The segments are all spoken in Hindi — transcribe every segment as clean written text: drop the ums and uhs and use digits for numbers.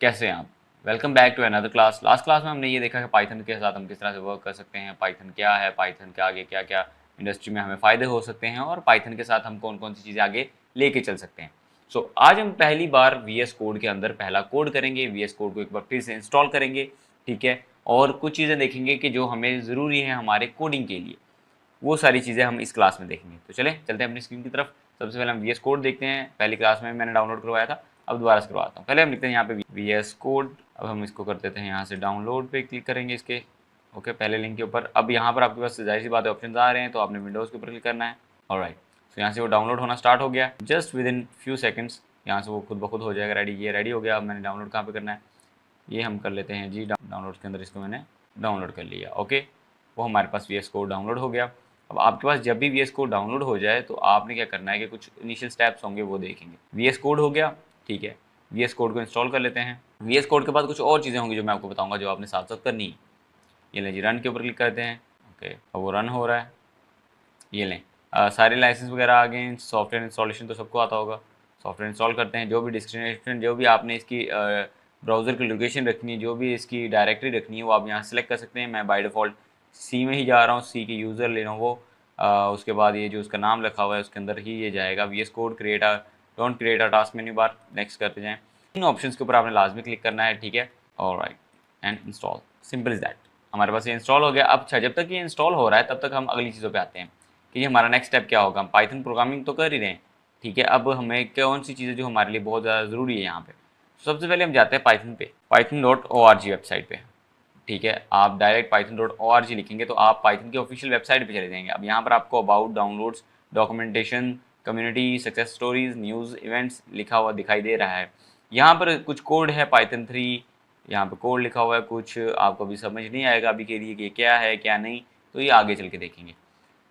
कैसे हैं आप? Welcome back to another class. Last class में हमने ये देखा कि पाइथन के साथ हम किस तरह से वर्क कर सकते हैं, पाइथन क्या है, पाइथन के आगे क्या क्या इंडस्ट्री में हमें फ़ायदे हो सकते हैं और पाइथन के साथ हम कौन कौन सी चीज़ें आगे लेके चल सकते हैं। आज हम पहली बार वी एस कोड के अंदर पहला कोड करेंगे, वी एस कोड को एक बार फिर से इंस्टॉल करेंगे, ठीक है। और कुछ चीज़ें देखेंगे कि जो हमें ज़रूरी है हमारे कोडिंग के लिए, वो सारी चीज़ें हम इस क्लास में देखेंगे। तो चलते हैं अपनी स्क्रीन की तरफ। सबसे पहले हम वी एस कोड देखते हैं। पहली क्लास में मैंने डाउनलोड करवाया था, अब दोबारा से करवाता हूँ। पहले हम लिखते हैं यहाँ पे वी एस कोड। अब हम इसको कर देते हैं यहाँ से डाउनलोड पे क्लिक करेंगे इसके। ओके, पहले लिंक के ऊपर। अब यहाँ पर आपके पास जाहिर सी बात है ऑप्शन आ रहे हैं, तो आपने विंडोज़ के ऊपर क्लिक करना है। ऑलराइट, तो यहाँ से वो डाउनलोड होना स्टार्ट हो गया। Just with in few seconds यहाँ से वो खुद ब खुद हो जाएगा रेडी। ये रेडी हो गया। अब मैंने डाउनलोड कहाँ पे करना है, ये हम कर लेते हैं जी डाउनलोड के अंदर। इसको मैंने डाउनलोड कर लिया। ओके, वो हमारे पास वी एस कोड डाउनलोड हो गया। अब आपके पास जब भी वी एस कोड डाउनलोड हो जाए तो आपने क्या करना है कि कुछ इनिशियल स्टेप्स होंगे वो देखेंगे। वी एस कोड हो गया, ठीक है। वी एस कोड को इंस्टॉल कर लेते हैं। वी एस कोड के बाद कुछ और चीज़ें होंगी जो मैं आपको बताऊंगा, जो आपने साथ साथ करनी है। ये लें जी, रन के ऊपर क्लिक करते हैं। ओके, अब वो रन हो रहा है। ये लें, सारे लाइसेंस वगैरह आ गए। सॉफ्टवेयर इंस्टॉलेशन तो सबको आता होगा। सॉफ्टवेयर इंस्टॉल करते हैं। जो भी डेस्टिनेशन, जो भी आपने इसकी ब्राउज़र की लोकेशन रखनी है, जो भी इसकी डायरेक्टरी रखनी है, वो आप यहाँ सेलेक्ट कर सकते हैं। मैं बाय डिफ़ॉल्ट सी में ही जा रहा हूँ। सी के यूज़र लेनोवो। उसके बाद ये जो उसका नाम लिखा हुआ है उसके अंदर ही ये जाएगा। V S code don't create a task menu bar. Next करते जाएँ। इन ऑप्शंस के ऊपर आपने लाजमी क्लिक करना है, ठीक है। Alright, and install, simple is that. हमारे पास ये इंस्टॉल हो गया। अब अच्छा, जब तक ये इंस्टॉल हो रहा है तब तक हम अगली चीज़ों पे आते हैं कि ये हमारा नेक्स्ट स्टेप क्या होगा। हम पाइथन प्रोग्रामिंग तो कर ही रहे हैं, ठीक है। अब हमें कौन सी चीज़ें जो हमारे लिए बहुत ज़्यादा ज़रूरी है यहाँ पे। सबसे पहले हम जाते हैं पाइथन पे, python.org वेबसाइट पे, ठीक है। आप डायरेक्ट python.org लिखेंगे तो आप पाइथन की ऑफिशियल वेबसाइट पे चले जाएंगे। अब यहाँ पर आपको about, downloads, documentation, community, success stories, news, events लिखा हुआ दिखाई दे रहा है। यहाँ पर कुछ कोड है पाइथन 3, यहाँ पर कोड लिखा हुआ है। कुछ आपको अभी समझ नहीं आएगा अभी के लिए कि क्या है क्या नहीं, तो ये आगे चल के देखेंगे।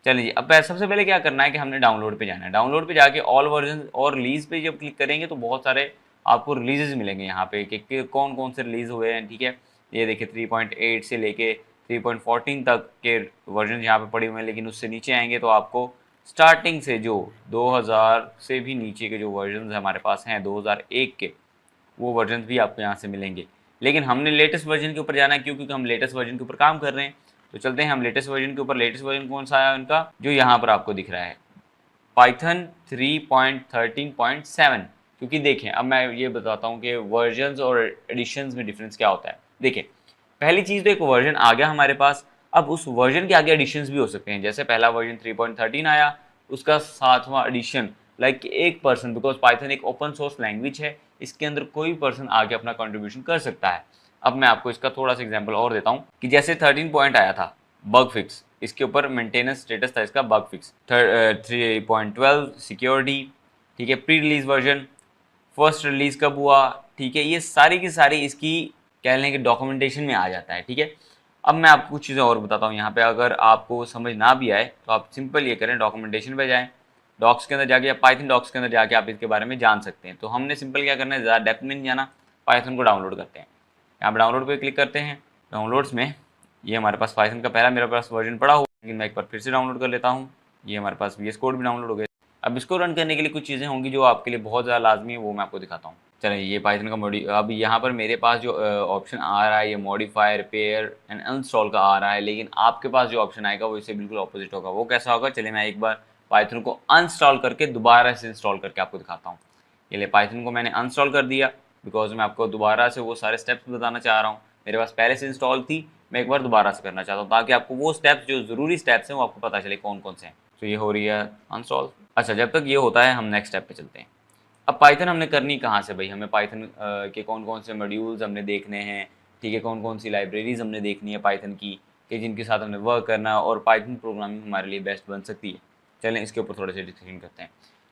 चलिए, अब सबसे पहले क्या करना है कि हमने डाउनलोड पे जाना है। डाउनलोड पे जाके ऑल वर्जन और रिलीज पे जब क्लिक करेंगे तो बहुत सारे आपको रिलीजेस मिलेंगे यहाँ पे कि कौन कौन से रिलीज हुए हैं, ठीक है। ये देखिए 3.8 से लेके 3.14 तक के वर्जन यहाँ पे पड़े हुए हैं। लेकिन उससे नीचे आएंगे तो आपको स्टार्टिंग से जो 2000 से भी नीचे के जो वर्जन हमारे पास हैं 2001 के, वो वर्जन भी आपको यहाँ से मिलेंगे। लेकिन हमने लेटेस्ट वर्जन के ऊपर जाना है, क्योंकि हम लेटेस्ट वर्जन के ऊपर काम कर रहे हैं। तो चलते हैं हम लेटेस्ट वर्जन के ऊपर। लेटेस्ट वर्जन कौन सा है उनका, जो यहाँ पर आपको दिख रहा है, पाइथन 3.13.7। क्योंकि देखें, अब मैं ये बताता हूँ कि वर्जन्स और एडिशंस में डिफरेंस क्या होता है। देखिए, पहली चीज़ तो एक वर्जन आ गया हमारे पास। अब उस वर्जन के आगे एडिशंस भी हो सकते हैं। जैसे पहला वर्जन 3.13 आया, उसका 7वां एडिशन, लाइक एक पर्सन, बिकॉज पाइथन एक ओपन सोर्स लैंग्वेज है, इसके अंदर कोई पर्सन आके अपना कंट्रीब्यूशन कर सकता है। अब मैं आपको इसका थोड़ा सा एग्जांपल और देता हूँ कि जैसे 13 पॉइंट आया था बग फिक्स, इसके ऊपर मेंटेनेंस स्टेटस था इसका बग फिक्स। 3.12 सिक्योरिटी, ठीक है। Pre release version, first release कब हुआ, ठीक है। ये सारी की सारी इसकी कह लें कि डॉक्यूमेंटेशन में आ जाता है, ठीक है। अब मैं आपको कुछ चीज़ें और बताता हूँ यहाँ पे। अगर आपको समझ ना भी आए तो आप सिंपल ये करें, डॉक्यूमेंटेशन पे जाएं, डॉक्स के अंदर जाके या पाइथन डॉक्स के अंदर जाके आप इसके बारे में जान सकते हैं। तो हमने सिंपल क्या करना है, ज़्यादा डेप्थ में नहीं जाना, पाइथन को डाउनलोड करते हैं। यहाँ पर डाउनलोड पे क्लिक करते हैं। डाउनलोड्स में ये हमारे पास पाइथन का पहला मेरे पास वर्जन पड़ा हुआ, लेकिन मैं एक बार फिर से डाउनलोड कर लेता हूँ। ये हमारे पास वी एस कोड भी डाउनलोड हो गया। अब इसको रन करने के लिए कुछ चीज़ें होंगी जो आपके लिए बहुत ज़्यादा लाजमी है, वो मैं आपको दिखाता हूँ। चलिए, ये पाइथन का अब यहाँ पर मेरे पास जो ऑप्शन आ रहा है, ये मॉडिफाई, रिपेयर एंड अनइंस्टॉल का आ रहा है। लेकिन आपके पास जो ऑप्शन आएगा वो इससे बिल्कुल ऑपोजिट होगा। वो कैसा होगा, चलिए मैं एक बार पाइथन को अनइंस्टॉल करके दोबारा से इंस्टॉल करके आपको दिखाता हूँ। ये ले, पाइथन को मैंने अनइंस्टॉल कर दिया, बिकॉज मैं आपको दोबारा से वो सारे स्टेप्स बताना चाह रहा हूँ। मेरे पास पहले से इंस्टॉल थी, मैं एक बार दोबारा से करना चाहता हूँ ताकि आपको वो स्टेप्स जो ज़रूरी स्टेप्स हैं वो आपको पता चले कौन कौन से हैं। तो ये हो रही है अनइंस्टॉल। अच्छा, जब तक ये होता है हम नेक्स्ट स्टेप पे चलते हैं। अब पाइथन हमने करनी कहाँ से भाई, हमें पाइथन के कौन कौन से मॉड्यूल्स हमने देखने हैं, ठीक है। कौन कौन सी लाइब्रेरीज हमने देखनी है पाइथन की, कि जिनके साथ हमने वर्क करना है और पाइथन प्रोग्रामिंग हमारे लिए बेस्ट बन सकती है। चलें इसके ऊपर थोड़ा सा डिस्कशन करते हैं।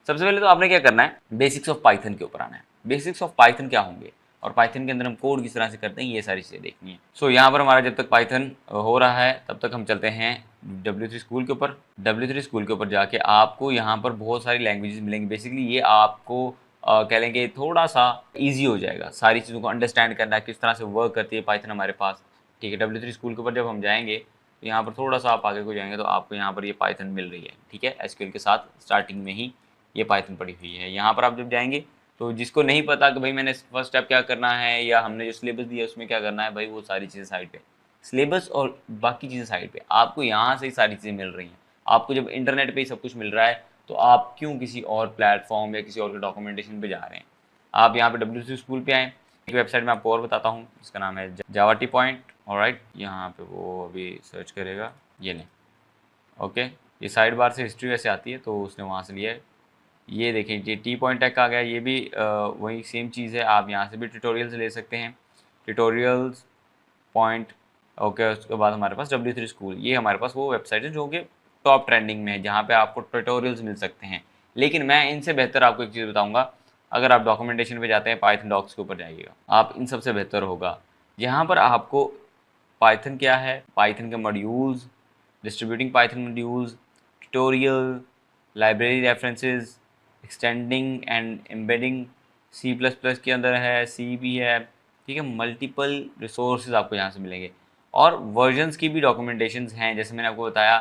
सबसे पहले तो आपने क्या करना है, बेसिक्स ऑफ पाइथन के ऊपर आना है। बेसिक्स ऑफ पाइथन क्या होंगे और पाइथन के अंदर हम कोड किस तरह से करते हैं, ये सारी चीज़ें देखनी है। यहाँ पर हमारा जब तक पाइथन हो रहा है तब तक हम चलते हैं W3 स्कूल के ऊपर। W3 स्कूल के ऊपर जाके आपको यहाँ पर बहुत सारी लैंग्वेजेस मिलेंगी। बेसिकली ये आपको कह लेंगे थोड़ा सा ईजी हो जाएगा सारी चीज़ों को अंडरस्टैंड करना, किस तरह से वर्क करती है पाइथन हमारे पास, ठीक है। W3 स्कूल के ऊपर जब हम जाएंगे तो यहाँ पर थोड़ा सा आप आगे को जाएंगे तो आपको यहाँ पर ये पाइथन मिल रही है, ठीक है। एसक्यूएल के साथ स्टार्टिंग में ही ये पाइथन पड़ी हुई है। यहाँ पर आप जब जाएंगे तो जिसको नहीं पता कि भाई मैंने फर्स्ट स्टेप क्या करना है या हमने जो सिलेबस दिया उसमें क्या करना है, भाई वो सारी चीज़ें साइड पे, सिलेबस और बाकी चीज़ें साइड पे, आपको यहाँ से ही सारी चीज़ें मिल रही हैं। आपको जब इंटरनेट पे ही सब कुछ मिल रहा है तो आप क्यों किसी और प्लेटफॉर्म या किसी और के डॉक्यूमेंटेशन पे जा रहे हैं। आप यहाँ पे WC स्कूल पे आएँ, एक वेबसाइट में आपको और बताता हूँ, इसका नाम है जावा टी पॉइंट। ऑलराइट, यहाँ पे वो अभी सर्च करेगा, ये नहीं, ओके, ये साइड बार से हिस्ट्री वैसे आती है तो उसने वहाँ से लिया है। ये देखें, ये टी पॉइंट टेक आ गया, ये भी वही सेम चीज़ है, आप यहाँ से भी ट्यूटोरियल्स ले सकते हैं, ट्यूटोरियल्स पॉइंट। ओके, उसके बाद हमारे पास W3 स्कूल, ये हमारे पास वो वेबसाइट है जो कि टॉप ट्रेंडिंग में है, जहाँ पे आपको ट्यूटोरियल्स मिल सकते हैं। लेकिन मैं इनसे बेहतर आपको एक चीज़ बताऊँगा, अगर आप डॉक्यूमेंटेशन पे जाते हैं, पाइथन डॉक्स के ऊपर जाइएगा, आप इन सबसे बेहतर होगा। यहाँ पर आपको पाइथन क्या है, पाइथन के modules, distributing Python modules, tutorial, library references, extending and embedding, C++ के अंदर है, सी भी है, ठीक है, मल्टीपल रिसोर्सेज आपको यहाँ से मिलेंगे। और वर्जन्स की भी डॉक्यूमेंटेशंस हैं, जैसे मैंने आपको बताया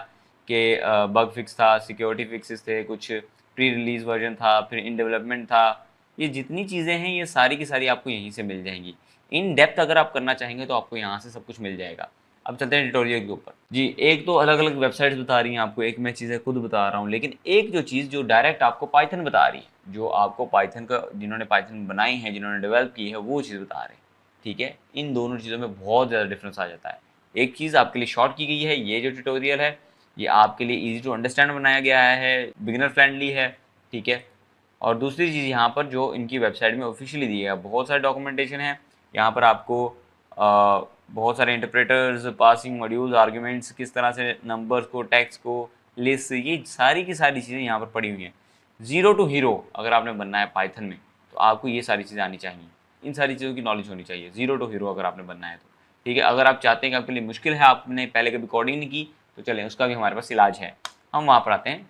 कि बग फिक्स था, सिक्योरिटी फिक्सेस थे, कुछ प्री रिलीज वर्जन था, फिर इन डेवलपमेंट था, ये जितनी चीज़ें हैं ये सारी की सारी आपको यहीं से मिल जाएंगी। इन डेप्थ अगर आप करना चाहेंगे तो आपको यहाँ से सब कुछ मिल जाएगा। अब चलते हैं ट्यूटोरियल के ऊपर। जी, एक तो अलग अलग वेबसाइट्स बता रही हैं आपको, एक मैं चीज़ें खुद बता रहा हूँ, लेकिन एक जो चीज़ जो डायरेक्ट आपको पाइथन बता रही है, जो आपको पाइथन का, जिन्होंने पाइथन बनाई है, जिन्होंने डेवलप की है, वो चीज़ बता रहे हैं, ठीक है। इन दोनों चीज़ों में बहुत ज़्यादा डिफरेंस आ जाता है। एक चीज़ आपके लिए शॉर्ट की गई है, ये जो ट्यूटोरियल है ये आपके लिए ईजी टू अंडरस्टैंड बनाया गया है, बिगिनर फ्रेंडली है, ठीक है। और दूसरी चीज़ यहाँ पर जो इनकी वेबसाइट में ऑफिशियली दी है, बहुत सारे डॉक्यूमेंटेशन है यहाँ पर, आपको बहुत सारे इंटरप्रेटर्स, पासिंग मॉड्यूल्स, आर्ग्यूमेंट्स, किस तरह से नंबर्स को, टेक्स्ट को, लिस्ट, ये सारी की सारी चीज़ें यहाँ पर पड़ी हुई हैं। ज़ीरो टू हीरो अगर आपने बनना है पाइथन में तो आपको ये सारी चीज़ें आनी चाहिए, इन सारी चीज़ों की नॉलेज होनी चाहिए, ज़ीरो टू हीरो अगर आपने बनना है तो, ठीक है। अगर आप चाहते हैं कि आपके लिए मुश्किल है, आपने पहले कभी कोडिंग नहीं की, तो चलें, उसका भी हमारे पास इलाज है। हम वहाँ पर आते हैं,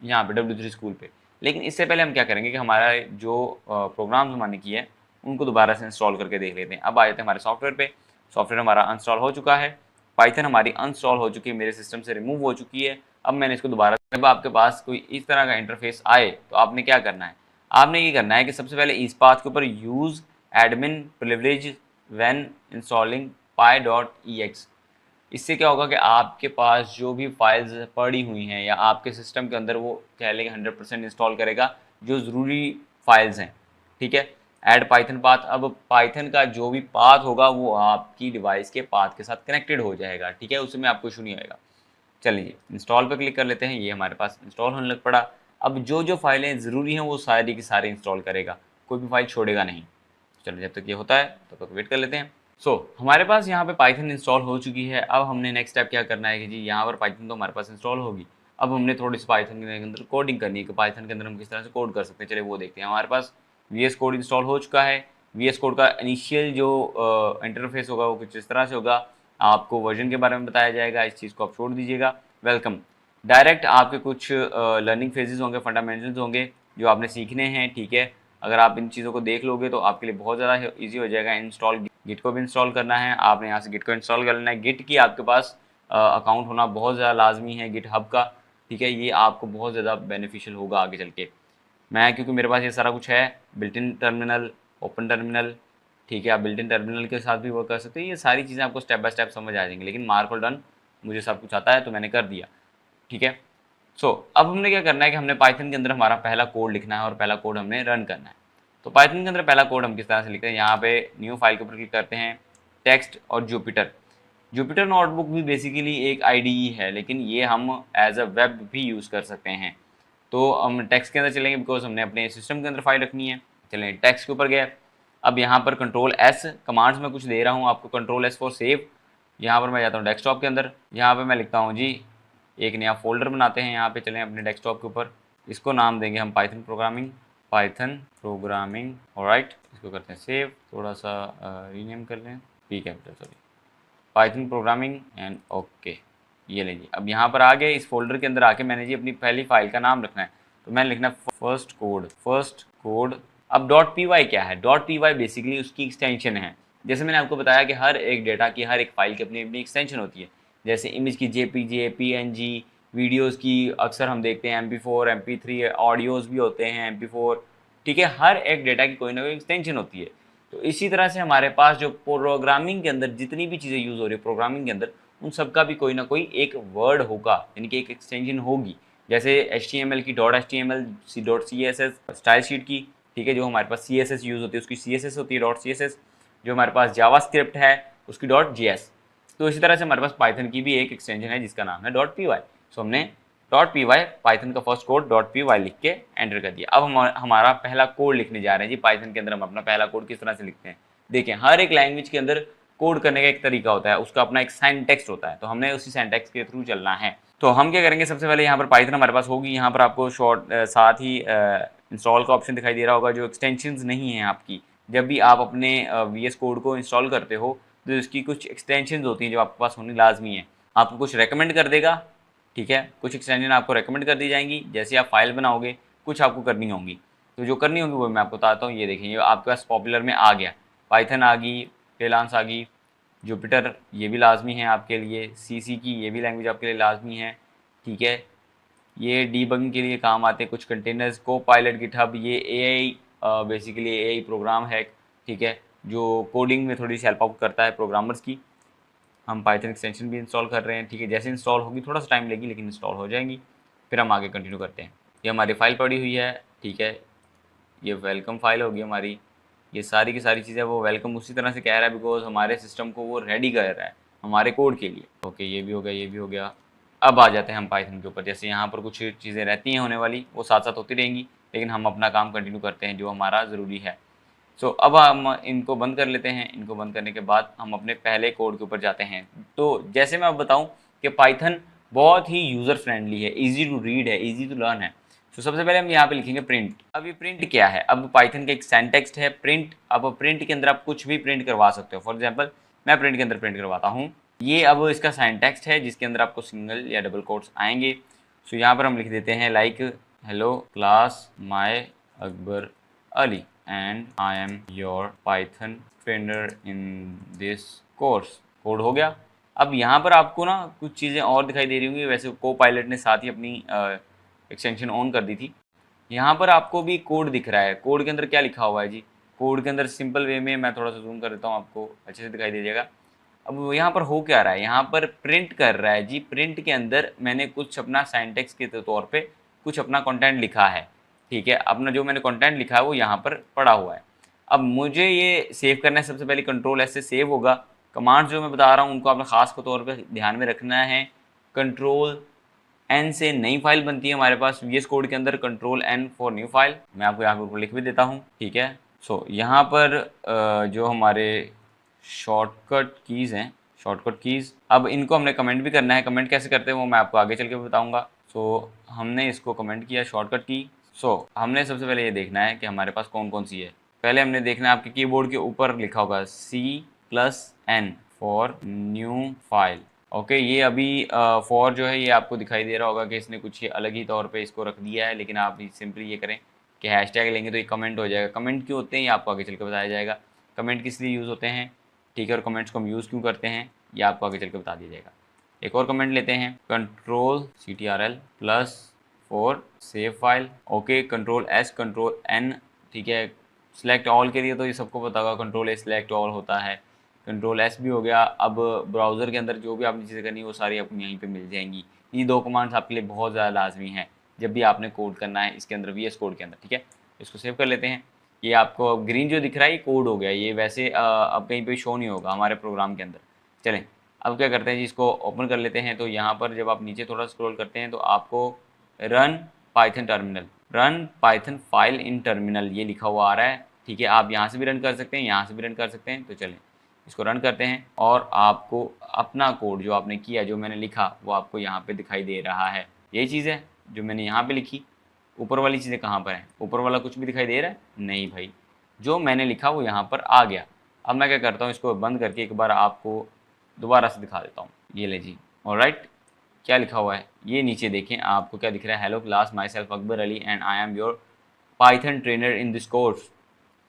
यहाँ पे W3 स्कूल पे। लेकिन इससे पहले हम क्या करेंगे कि हमारा जो प्रोग्राम्स हमने किए हैं उनको दोबारा से इंस्टॉल करके देख लेते हैं। अब आ जाते हैं हमारे सॉफ्टवेयर पे, सॉफ्टवेयर हमारा अनस्टॉल हो चुका है, पाइथन हमारी अनस्टॉल हो चुकी है, मेरे सिस्टम से रिमूव हो चुकी है। अब मैंने इसको दोबारा, जब आपके पास कोई इस तरह का इंटरफेस आए तो आपने क्या करना है, आपने ये करना है कि सबसे पहले इस पाथ के ऊपर use admin privilege when installing py.ex, इससे क्या होगा कि आपके पास जो भी फाइल्स पड़ी हुई हैं या आपके सिस्टम के अंदर, वो कह लेंगे 100% इंस्टॉल करेगा जो ज़रूरी फाइल्स हैं, ठीक है। ऐड पाइथन पाथ, अब पाइथन का जो भी पाथ होगा वो आपकी डिवाइस के पाथ के साथ कनेक्टेड हो जाएगा, ठीक है, उसमें आपको इशू नहीं आएगा। चलिए इंस्टॉल पर क्लिक कर लेते हैं, ये हमारे पास इंस्टॉल होने लग पड़ा। अब जो जो फाइलें ज़रूरी हैं वो सारी की सारी इंस्टॉल करेगा, कोई भी फाइल छोड़ेगा नहीं। चलिए जब तक ये होता है तब तक वेट कर लेते हैं। हमारे पास यहाँ पे पाइथन इंस्टॉल हो चुकी है। अब हमने नेक्स्ट स्टेप क्या करना है कि जी, यहाँ पर पाइथन तो हमारे पास इंस्टॉल होगी, अब हमने थोड़ी सी पाइथन के अंदर कोडिंग करनी है कि पाइथन के अंदर हम किस तरह से कोड कर सकते हैं। चलिए वो देखते हैं। हमारे पास VS कोड इंस्टॉल हो चुका है। VS कोड का इनिशियल जो इंटरफेस होगा वो कुछ इस तरह से होगा, आपको वर्जन के बारे में बताया जाएगा, इस चीज़ को आप छोड़ दीजिएगा, वेलकम। डायरेक्ट आपके कुछ लर्निंग फेजेस होंगे, फंडामेंटल्स होंगे जो आपने सीखने हैं, ठीक है। अगर आप इन चीज़ों को देख लोगे तो आपके लिए बहुत ज़्यादा ईजी हो जाएगा। इंस्टॉल गिट को भी इंस्टॉल करना है, आपने यहाँ से गिट को इंस्टॉल कर लेना है। गिट की आपके पास अकाउंट होना बहुत ज़्यादा लाजमी है, गिट हब का, ठीक है। ये आपको बहुत ज़्यादा बेनिफिशियल होगा आगे चल के। मैं, क्योंकि मेरे पास ये सारा कुछ है, built in terminal, open terminal, ठीक है, आप बिल्ट इन टर्मिनल के साथ भी वर्क कर सकते हैं। ये सारी चीज़ें आपको स्टेप बाय स्टेप समझ आ जाएंगी, लेकिन मार्क और डन मुझे सब कुछ आता है तो मैंने कर दिया, ठीक है। अब हमने क्या करना है कि हमने पाइथन के अंदर हमारा पहला कोड लिखना है और पहला कोड हमने रन करना है। तो पाइथन के अंदर पहला कोड हम किस तरह से लिखते हैं, यहाँ पे न्यू फाइल के ऊपर क्लिक करते हैं, टेक्स्ट और जुपिटर। जुपिटर नोटबुक भी बेसिकली एक IDE है, लेकिन ये हम एज अ वेब भी यूज़ कर सकते हैं। तो हम टेक्स्ट के अंदर चलेंगे बिकॉज हमने अपने सिस्टम के अंदर फाइल रखनी है। चलें टेक्स्ट के ऊपर गए। अब यहाँ पर Ctrl+S कमांड्स में कुछ दे रहा हूँ आपको, Ctrl+S फॉर सेव। यहाँ पर मैं जाता हूँ डेस्कटॉप के अंदर, यहाँ पर मैं लिखता हूँ जी, एक नया फोल्डर बनाते हैं। यहाँ पे चलें अपने डेस्कटॉप के ऊपर, इसको नाम देंगे हम पाइथन प्रोग्रामिंग, ऑलराइट। इसको करते हैं सेव, थोड़ा सा रीनेम कर लें, ठीक है, sorry, Python programming and okay. ये लीजिए, अब यहाँ पर आ गए, इस फोल्डर के अंदर आके मैंने जी अपनी पहली फाइल का नाम रखना है, तो मैंने लिखना फर्स्ट कोड। अब .py क्या है, .py बेसिकली उसकी एक्सटेंशन है। जैसे मैंने आपको बताया कि हर एक डेटा की, हर एक फाइल की अपनी अपनी एक्सटेंशन होती है। जैसे इमेज की JPG, PNG, वीडियोज़ की अक्सर हम देखते हैं MP4, MP3, ऑडियोज़ भी होते हैं MP4, ठीक है, हर एक डेटा की कोई ना कोई एक्सटेंशन होती है। तो इसी तरह से हमारे पास जो प्रोग्रामिंग के अंदर जितनी भी चीज़ें यूज़ हो रही है प्रोग्रामिंग के अंदर, उन सब का भी कोई ना कोई एक वर्ड होगा, यानी कि एक एक्सटेंशन होगी। जैसे HTML की .html, .css स्टाइल शीट की, ठीक है, जो हमारे पास CSS यूज़ होती है उसकी CSS होती है .css, जो हमारे पास जावास्क्रिप्ट है उसकी .js। तो इसी तरह से हमारे पास पाइथन की भी एक एक्सटेंशन है जिसका नाम है .py। सो हमने .py पाइथन का फर्स्ट कोड .py लिख के एंटर कर दिया। अब हमारा पहला कोड लिखने जा रहे हैं जी पाइथन के अंदर। हम अपना पहला कोड किस तरह से लिखते हैं, देखें, हर एक लैंग्वेज के अंदर कोड करने का एक तरीका होता है, उसका अपना एक सिंटैक्स होता है, तो हमने उसी सिंटैक्स के थ्रू चलना है। तो हम क्या करेंगे, सबसे पहले यहाँ पर पाइथन हमारे पास होगी, यहाँ पर आपको साथ ही इंस्टॉल का ऑप्शन दिखाई दे रहा होगा, जो एक्सटेंशंस नहीं है आपकी। जब भी आप अपने VS कोड को इंस्टॉल करते हो तो इसकी कुछ एक्सटेंशंस होती हैं जो आपके पास होनी लाजमी है। आपको कुछ रेकमेंड कर देगा, ठीक है, कुछ एक्सटेंशन आपको रेकमेंड कर दी जाएंगी जैसे आप फाइल बनाओगे, कुछ आपको करनी होंगी। तो जो करनी होगी वो मैं आपको बताता हूँ। ये देखें, ये आपके पास पॉपुलर में आ गया, पाइथन आ गई, फ्रीलांस आ गई, जुपिटर ये भी लाजमी है आपके लिए, CC की ये भी लैंग्वेज आपके लिए लाजमी है, ठीक है। ये डीबगिंग के लिए काम आते हैं कुछ कंटेनर्स, कोपायलट, गिटहब, ये AI बेसिकली AI प्रोग्राम है, ठीक है, जो कोडिंग में थोड़ी सी हेल्प आउट करता है प्रोग्रामर्स की। हम पाइथन एक्सटेंशन भी इंस्टॉल कर रहे हैं, ठीक है, जैसे इंस्टॉल होगी थोड़ा सा टाइम लगेगी लेकिन इंस्टॉल हो जाएंगी। फिर हम आगे कंटिन्यू करते हैं। ये हमारी फ़ाइल पड़ी हुई है, ठीक है, ये वेलकम फाइल होगी हमारी। ये सारी की सारी चीज़ें वो वेलकम उसी तरह से कह रहा है बिकॉज हमारे सिस्टम को वो रेडी कर रहा है हमारे कोड के लिए। ओके, ये भी हो गया, ये भी हो गया। अब आ जाते हैं हम पाइथन के ऊपर। जैसे यहाँ पर कुछ चीज़ें रहती हैं होने वाली, वो साथ साथ होती रहेंगी, लेकिन हम अपना काम कंटिन्यू करते हैं जो हमारा ज़रूरी है। सो अब हम इनको बंद कर लेते हैं। इनको बंद करने के बाद हम अपने पहले कोड के ऊपर जाते हैं। तो जैसे मैं अब बताऊं कि पाइथन बहुत ही यूज़र फ्रेंडली है, इजी टू रीड है, इजी टू लर्न है। तो सबसे पहले हम यहाँ पे लिखेंगे प्रिंट। अब ये प्रिंट क्या है, अब पाइथन का एक सिंटैक्स है प्रिंट। अब प्रिंट के अंदर आप कुछ भी प्रिंट करवा सकते हो। फॉर एग्जांपल मैं प्रिंट के अंदर प्रिंट करवाता हूँ। ये अब इसका सिंटैक्स है जिसके अंदर आपको सिंगल या डबल कोट्स आएंगे। सो यहाँ पर हम लिख देते हैं like hello class my Akbar Ali and I am your Python trainer in this course। Code हो गया। अब यहाँ पर आपको ना कुछ चीज़ें और दिखाई दे रही होंगी, वैसे को पायलट ने साथ ही अपनी एक्सटेंशन ऑन कर दी थी। यहाँ पर आपको भी कोड दिख रहा है। कोड के अंदर क्या लिखा हुआ है जी, कोड के अंदर सिंपल वे में मैं थोड़ा सा जूम कर देता हूँ, आपको अच्छे से दिखाई दे जाएगा। अब यहाँ पर हो क्या रहा है, यहाँ पर प्रिंट कर रहा है जी। प्रिंट के अंदर मैंने कुछ अपना सिंटैक्स के तौर पे कुछ अपना कंटेंट लिखा है, ठीक है। अपना जो मैंने कंटेंट लिखा है वो यहाँ पर पड़ा हुआ है। अब मुझे ये सेव करना है, सबसे पहले Ctrl+S से सेव होगा। कमांड जो मैं बता रहा हूँ उनको आपने खास के तौर पर ध्यान में रखना है। Ctrl+N से नई फाइल बनती है हमारे पास VS कोड के अंदर, Ctrl+N फॉर न्यू फाइल। मैं आपको यहाँ पर लिख भी देता हूँ, ठीक है। सो यहाँ पर जो हमारे शॉर्टकट कीज़ हैं, शॉर्टकट कीज़, अब इनको हमने कमेंट भी करना है। कमेंट कैसे करते हैं वो मैं आपको आगे चल के बताऊँगा। सो हमने इसको कमेंट किया शॉर्टकट की। हमने सबसे पहले ये देखना है कि हमारे पास कौन कौन सी है। पहले हमने देखना है आपके कीबोर्ड के ऊपर लिखा होगा C+N for new file. Okay, ये अभी फॉर जो है ये आपको दिखाई दे रहा होगा कि इसने कुछ अलग ही तौर पे इसको रख दिया है, लेकिन आप सिंपली ये करें कि हैशटैग लेंगे तो ये कमेंट हो जाएगा। कमेंट क्यों होते हैं ये आपको आगे चल के बताया जाएगा। कमेंट किस लिए यूज़ होते हैं, ठीक है, और कमेंट्स को हम यूज़ क्यों करते हैं ये आपको आगे चल के बता दिया जाएगा। एक और कमेंट लेते हैं, Ctrl+CTRL plus for save file. Okay, Ctrl+S Ctrl+N, ठीक है। सिलेक्ट ऑल के लिए तो ये सबको पता होगा, Ctrl+A सिलेक्ट ऑल होता है। Ctrl+S भी हो गया। अब ब्राउज़र के अंदर जो भी आपने चीज़ें करनी है वो सारी आपको यहीं पे मिल जाएंगी। ये दो कमांड्स आपके लिए बहुत ज़्यादा लाजमी है जब भी आपने कोड करना है इसके अंदर, VS कोड के अंदर, ठीक है। इसको सेव कर लेते हैं। ये आपको ग्रीन जो दिख रहा है ये कोड हो गया, ये वैसे अब कहीं पर शो नहीं होगा हमारे प्रोग्राम के अंदर। चलें, अब क्या करते हैं जी, इसको ओपन कर लेते हैं। तो यहाँ पर जब आप नीचे थोड़ा स्क्रॉल करते हैं तो आपको run Python terminal, run Python file in terminal ये लिखा हुआ आ रहा है, ठीक है। आप यहाँ से भी रन कर सकते हैं, यहाँ से भी रन कर सकते हैं। तो चलें इसको रन करते हैं और आपको अपना कोड जो आपने किया, जो मैंने लिखा, वो आपको यहाँ पे दिखाई दे रहा है। यही चीज़ है जो मैंने यहाँ पे लिखी। ऊपर वाली चीज़ें कहाँ पर हैं, ऊपर वाला कुछ भी दिखाई दे रहा है नहीं भाई, जो मैंने लिखा वो यहाँ पर आ गया। अब मैं क्या करता हूँ, इसको बंद करके एक बार आपको दोबारा से दिखा देता हूँ। ये ले जी, ऑलराइट, क्या लिखा हुआ है ये नीचे देखें, आपको क्या दिख रहा है, hello class my self Akbar Ali and I am your Python trainer in this course.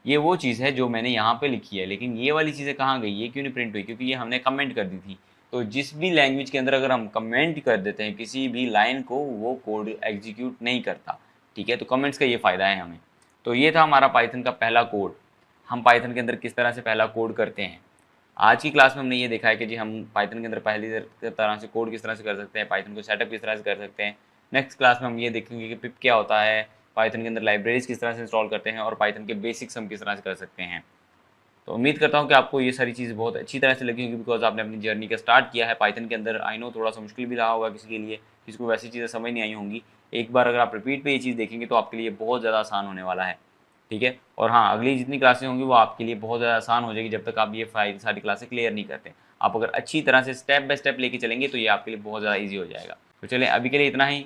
ये वो चीज़ है जो मैंने यहाँ पे लिखी है, लेकिन ये वाली चीज़ें कहाँ गई, ये क्यों नहीं प्रिंट हुई, क्योंकि ये हमने कमेंट कर दी थी। तो जिस भी लैंग्वेज के अंदर अगर हम कमेंट कर देते हैं किसी भी लाइन को, वो कोड एग्जीक्यूट नहीं करता, ठीक है। तो कमेंट्स का ये फ़ायदा है हमें। तो ये था हमारा पाइथन का पहला कोड। हम पाइथन के अंदर किस तरह से पहला कोड करते हैं। आज की क्लास में हमने ये देखा है कि जी हम पाइथन के अंदर पहली तरह से कोड किस तरह से कर सकते हैं, पाइथन को सेटअप किस तरह से कर सकते हैं। नेक्स्ट क्लास में हम ये देखेंगे कि पिप क्या होता है, पाइथन के अंदर लाइब्रेरीज किस तरह से इंस्टॉल करते हैं और पाइथन के बेसिक्स हम किस तरह से कर सकते हैं। तो उम्मीद करता हूँ कि आपको ये सारी चीज़ बहुत अच्छी तरह से लगी होगी, बिकॉज आपने अपनी जर्नी का स्टार्ट किया है पाइथन के अंदर। आई नो थोड़ा सा मुश्किल भी रहा होगा किसी के लिए, किसी को वैसी चीज़ें समझ नहीं आई होंगी। एक बार अगर आप रिपीट पे ये चीज़ देखेंगे तो आपके लिए बहुत ज़्यादा आसान होने वाला है, ठीक है। और हाँ, अगली जितनी क्लासें होंगी वो आपके लिए बहुत ज़्यादा आसान हो जाएगी जब तक आप ये सारी क्लासें क्लियर नहीं करते। आप अगर अच्छी तरह से स्टेप बाय स्टेप लेके चलेंगे तो ये आपके लिए बहुत ज़्यादा ईजी हो जाएगा। तो चलें, अभी के लिए इतना ही।